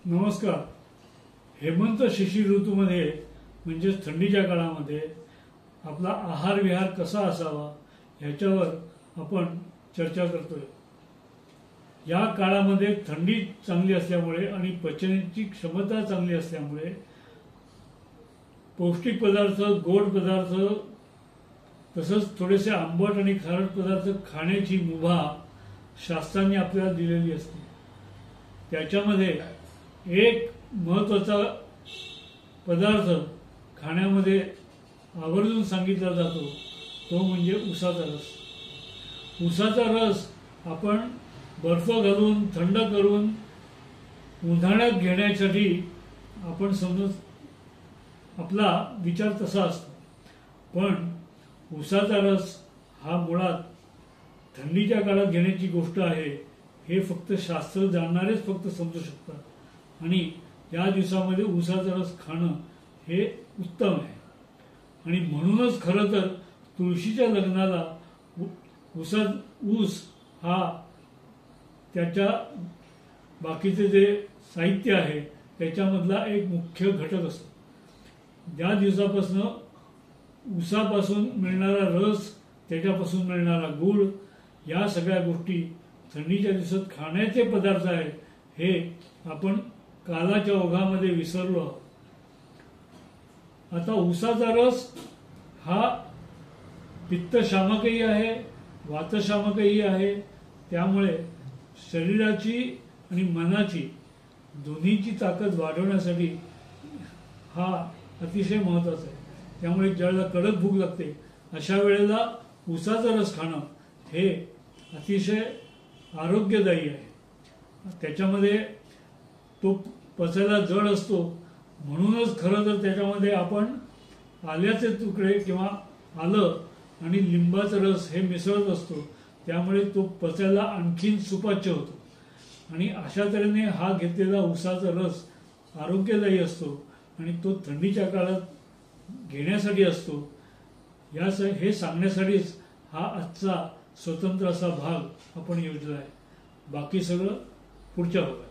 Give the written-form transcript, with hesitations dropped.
नमस्कार. हेमंत शिशिर ऋतूमध्ये म्हणजेच थंडीच्या काळामध्ये आपला आहार विहार कसा असावा ह्याच्यावर आपण चर्चा करतोय. या काळामध्ये थंडी चांगली असल्यामुळे आणि पचनाची क्षमता चांगली असल्यामुळे पौष्टिक पदार्थ, गोड पदार्थ तसंच थोडेसे आंबट आणि खारट पदार्थ खाण्याची मुभा शास्त्रांनी आपल्याला दिलेली असते. त्याच्यामध्ये एक महत्त्वाचा पदार्थ खाण्यामध्ये आवर्जून सांगितला जातो तो म्हणजे उसाचा रस. उसाचा रस आपण बर्फ घालून थंड करून उन्हाळ्यात घेण्यासाठी आपण समजत आपला विचार तसा असतो, पण उसाचा रस हा मुळात थंडीच्या काळात घेण्याची गोष्ट आहे हे फक्त शास्त्र जाणणारेच फक्त समजू शकतात. आणि या दिवसामध्ये उसाचा रस खाणं हे उत्तम आहे. आणि म्हणूनच खरं तर तुळशीच्या लग्नाला ऊस हा त्याच्या बाकीचे जे साहित्य आहे त्याच्यामधला एक मुख्य घटक असतो. ज्या दिवसापासून ऊसापासून मिळणारा रस, त्याच्यापासून मिळणारा गूळ, या सगळ्या गोष्टी थंडीच्या दिवसात खाण्याचे पदार्थ आहेत हे आपण कालाच्या ओघामध्ये विसरलो. आता उसाचा रस हा पित्तशामकही आहे, वातशामकही आहे. त्यामुळे शरीराची आणि मनाची दोन्हीची ताकद वाढवण्यासाठी हा अतिशय महत्त्वाचा आहे. त्यामुळे ज्यावेळेला कडक भूक लागते अशा वेळेला उसाचा रस खाणं हे अतिशय आरोग्यदायी आहे. त्याच्यामध्ये तो पचायला जड असतो, म्हणूनच खरं तर त्याच्यामध्ये आपण आल्याचे तुकडे किंवा आलं आणि लिंबाचा रस हे मिसळत असतो. त्यामुळे तो पचायला आणखीन सुपाच्य होतो. आणि अशा तऱ्हेने हा घेतलेला उसाचा रस आरोग्यदायी असतो आणि तो थंडीच्या काळात घेण्यासाठी असतो. हे सांगण्यासाठीच हा आजचा स्वतंत्र असा भाग आपण योजला आहे. बाकी सगळं पुढच्या भागात.